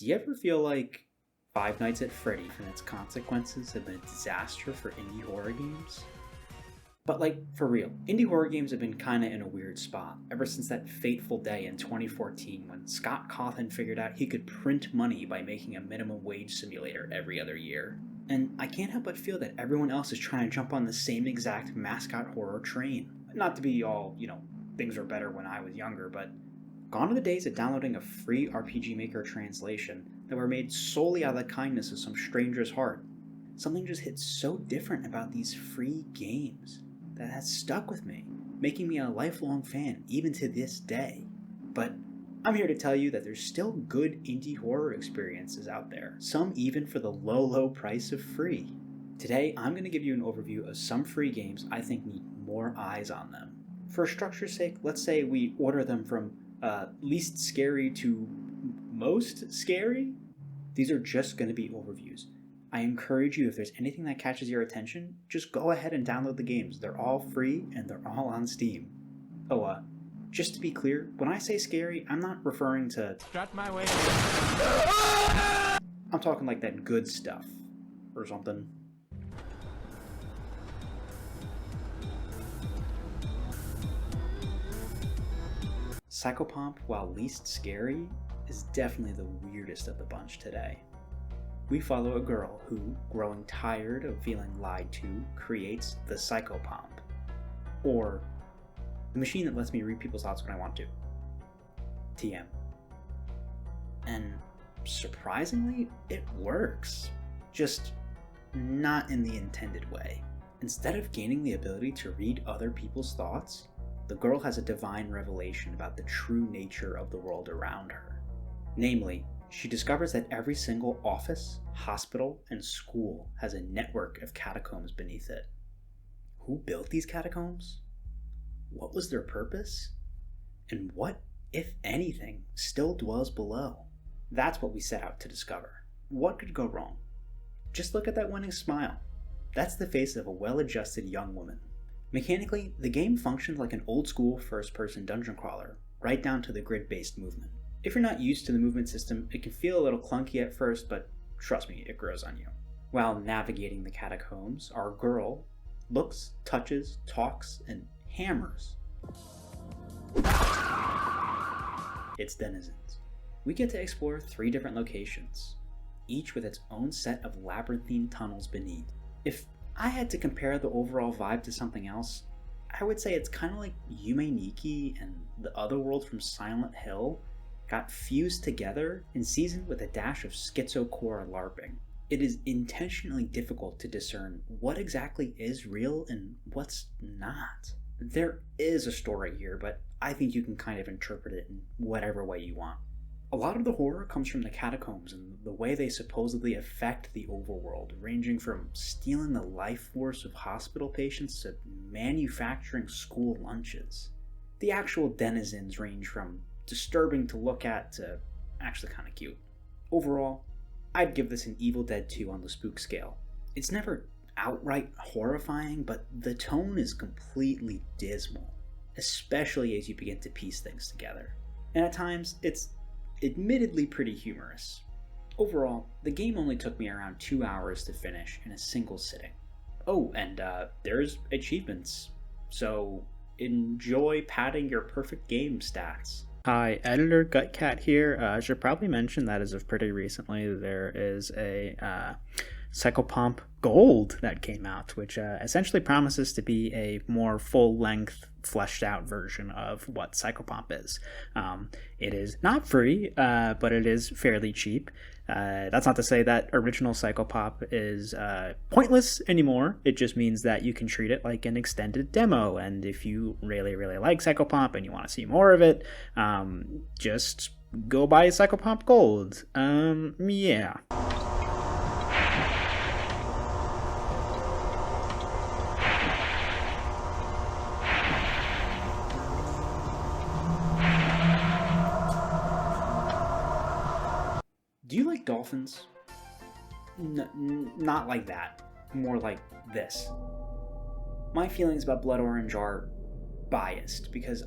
Do you ever feel like Five Nights at Freddy's and its consequences have been a disaster for indie horror games? But like, for real, indie horror games have been kinda in a weird spot ever since that fateful day in 2014 when Scott Cawthon figured out he could print money by making a minimum wage simulator every other year. And I can't help but feel that everyone else is trying to jump on the same exact mascot horror train. Not to be all, things were better when I was younger, but gone are the days of downloading a free RPG Maker translation that were made solely out of the kindness of some stranger's heart. Something just hits so different about these free games that has stuck with me, making me a lifelong fan even to this day. But I'm here to tell you that there's still good indie horror experiences out there, some even for the low price of free. Today, I'm going to give you an overview of some free games I think need more eyes on them. For structure's sake, let's say we order them from least scary to most scary. These are just going to be overviews. I encourage you, if there's anything that catches your attention, just go ahead and download the games. They're all free and they're all on Steam. Just to be clear, when I say scary, I'm not referring to Strut my way. I'm talking like that good stuff or something. Psychopomp, while least scary, is definitely the weirdest of the bunch today. We follow a girl who, growing tired of feeling lied to, creates the Psychopomp. Or the machine that lets me read people's thoughts when I want to. TM. And surprisingly, it works. Just not in the intended way. Instead of gaining the ability to read other people's thoughts, the girl has a divine revelation about the true nature of the world around her. Namely, she discovers that every single office, hospital, and school has a network of catacombs beneath it. Who built these catacombs? What was their purpose? And what, if anything, still dwells below? That's what we set out to discover. What could go wrong? Just look at that winning smile. That's the face of a well-adjusted young woman. Mechanically, the game functions like an old-school first-person dungeon crawler, right down to the grid-based movement. If you're not used to the movement system, it can feel a little clunky at first, but trust me, it grows on you. While navigating the catacombs, our girl looks, touches, talks, and hammers its denizens. We get to explore 3 different locations, each with its own set of labyrinthine tunnels beneath. If I had to compare the overall vibe to something else, I would say it's kind of like Yume Nikki and the other world from Silent Hill got fused together and seasoned with a dash of schizocore LARPing. It is intentionally difficult to discern what exactly is real and what's not. There is a story here, but I think you can kind of interpret it in whatever way you want. A lot of the horror comes from the catacombs and the way they supposedly affect the overworld, ranging from stealing the life force of hospital patients to manufacturing school lunches. The actual denizens range from disturbing to look at to actually kind of cute. Overall, I'd give this an Evil Dead 2 on the spook scale. It's never outright horrifying, but the tone is completely dismal, especially as you begin to piece things together. And at times, it's admittedly pretty humorous. Overall, the game only took me around 2 hours to finish in a single sitting. Oh, and there's achievements, so enjoy padding your perfect game stats. Hi, Editor Gutcat here. I should probably mention that as of pretty recently, there is a Psychopomp Gold that came out, which essentially promises to be a more full-length, fleshed-out version of what Psychopomp is. It is not free, but it is fairly cheap. That's not to say that original Psychopomp is pointless anymore. It just means that you can treat it like an extended demo, and if you really like Psychopomp and you want to see more of it, just go buy Psychopomp Gold. Yeah. Do you like dolphins? Not like that. More like this. My feelings about Blood Orange are biased because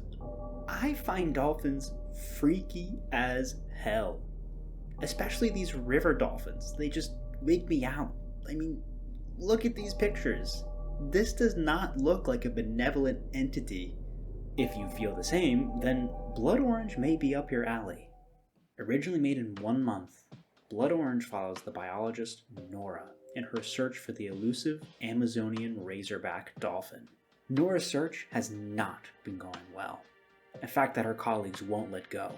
I find dolphins freaky as hell. especially these river dolphins. They just wig me out. I mean, look at these pictures. This does not look like a benevolent entity. If you feel the same, then Blood Orange may be up your alley. Originally made in 1 month, Blood Orange follows the biologist Nora in her search for the elusive Amazonian razorback dolphin. Nora's search has not been going well, a fact that her colleagues won't let go.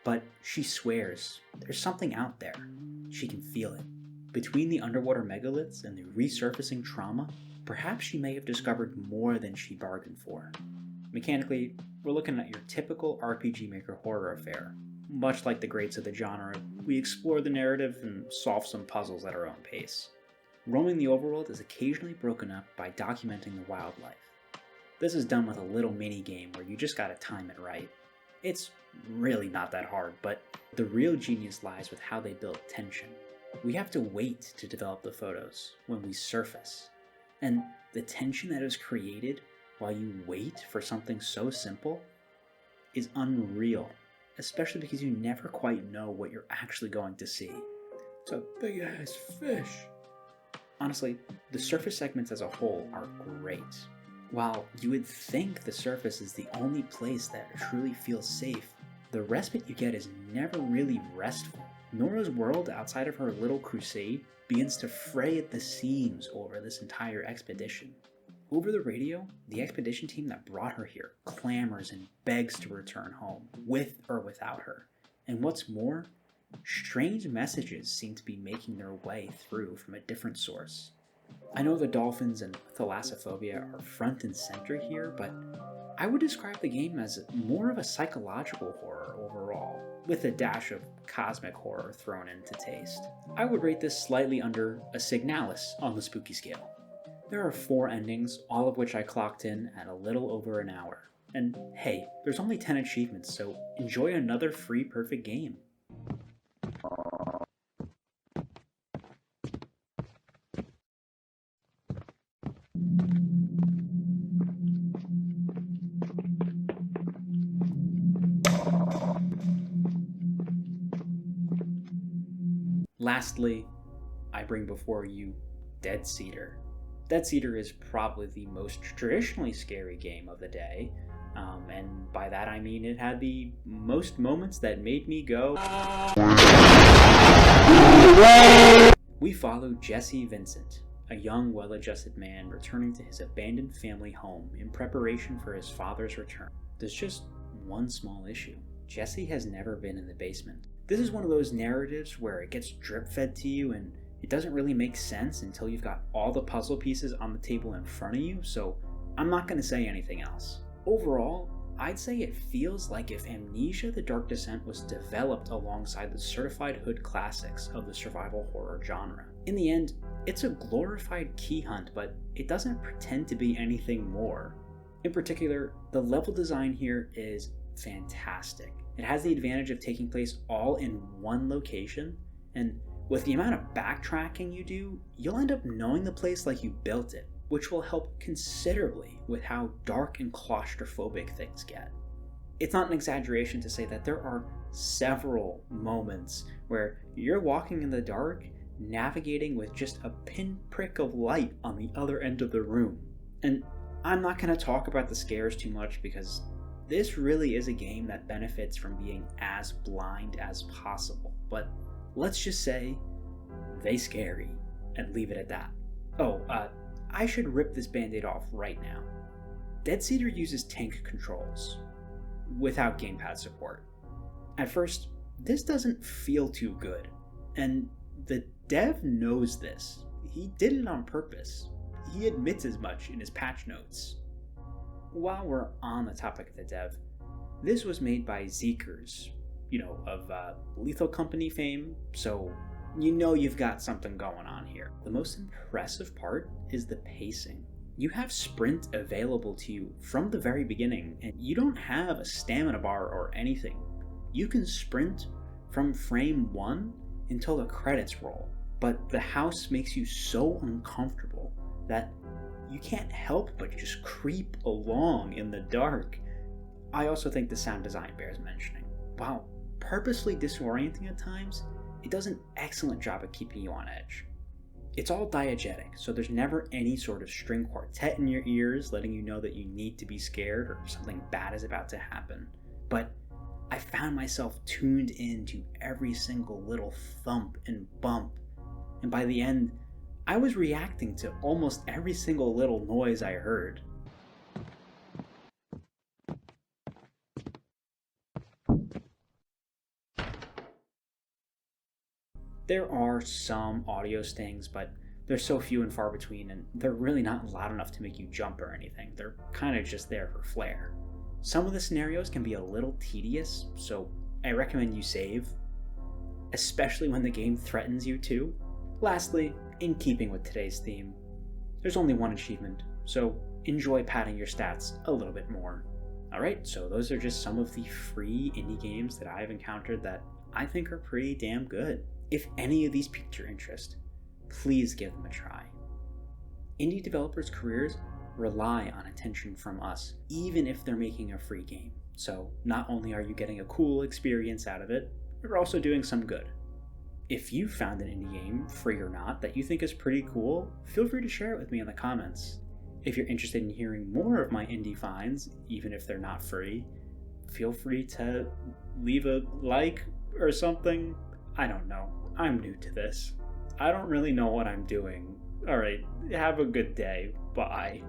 But she swears there's something out there. She can feel it. Between the underwater megaliths and the resurfacing trauma, perhaps she may have discovered more than she bargained for. Mechanically, we're looking at your typical RPG Maker horror affair. Much like the greats of the genre, we explore the narrative and solve some puzzles at our own pace. Roaming the overworld is occasionally broken up by documenting the wildlife. This is done with a little mini-game where you just gotta time it right. It's really not that hard, but the real genius lies with how they build tension. We have to wait to develop the photos when we surface. And the tension that is created while you wait for something so simple is unreal, especially because you never quite know what you're actually going to see. It's a big ass fish. Honestly, the surface segments as a whole are great. While you would think the surface is the only place that truly feels safe, the respite you get is never really restful. Nora's world outside of her little crusade begins to fray at the seams over this entire expedition. Over the radio, the expedition team that brought her here clamors and begs to return home, with or without her. And what's more, strange messages seem to be making their way through from a different source. I know the dolphins and thalassophobia are front and center here, but I would describe the game as more of a psychological horror overall, with a dash of cosmic horror thrown in to taste. I would rate this slightly under a Signalis on the spooky scale. There are 4 endings, all of which I clocked in at a little over an hour. And hey, there's only 10 achievements, so enjoy another free perfect game. Lastly, I bring before you Dead Cedar. Dead Cedar is probably the most traditionally scary game of the day, and by that I mean it had the most moments that made me go. We follow Jesse Vincent, a young, well-adjusted man returning to his abandoned family home in preparation for his father's return. There's just one small issue. Jesse has never been in the basement. This is one of those narratives where it gets drip-fed to you and it doesn't really make sense until you've got all the puzzle pieces on the table in front of you, so I'm not going to say anything else. Overall, I'd say it feels like if Amnesia: The Dark Descent was developed alongside the certified hood classics of the survival horror genre. In the end, it's a glorified key hunt, but it doesn't pretend to be anything more. In particular, the level design here is fantastic. It has the advantage of taking place all in one location, and with the amount of backtracking you do, you'll end up knowing the place like you built it, which will help considerably with how dark and claustrophobic things get. It's not an exaggeration to say that there are several moments where you're walking in the dark, navigating with just a pinprick of light on the other end of the room. And I'm not going to talk about the scares too much because this really is a game that benefits from being as blind as possible, but let's just say they scary and leave it at that. I should rip this band-aid off right now. Dead Cedar uses tank controls without gamepad support. At first, this doesn't feel too good, and the dev knows this. He did it on purpose. He admits as much in his patch notes. While we're on the topic of the dev, this was made by Zeekers, of Lethal Company fame, so you've got something going on here. The most impressive part is the pacing. You have sprint available to you from the very beginning, and you don't have a stamina bar or anything. You can sprint from frame 1 until the credits roll, but the house makes you so uncomfortable that you can't help but just creep along in the dark. I also think the sound design bears mentioning. While purposely disorienting at times, it does an excellent job of keeping you on edge. It's all diegetic, so there's never any sort of string quartet in your ears letting you know that you need to be scared or something bad is about to happen. But I found myself tuned in to every single little thump and bump, and by the end, I was reacting to almost every single little noise I heard. There are some audio stings, but they're so few and far between, and they're really not loud enough to make you jump or anything. They're kind of just there for flair. Some of the scenarios can be a little tedious, so I recommend you save, especially when the game threatens you to. Lastly, in keeping with today's theme, there's only one achievement, so enjoy padding your stats a little bit more. Alright, so those are just some of the free indie games that I've encountered that I think are pretty damn good. If any of these piqued your interest, please give them a try. Indie developers' careers rely on attention from us, even if they're making a free game. So not only are you getting a cool experience out of it, you're also doing some good. If you found an indie game, free or not, that you think is pretty cool, feel free to share it with me in the comments. If you're interested in hearing more of my indie finds, even if they're not free, feel free to leave a like or something. I don't know. I'm new to this. I don't really know what I'm doing. Alright, have a good day. Bye.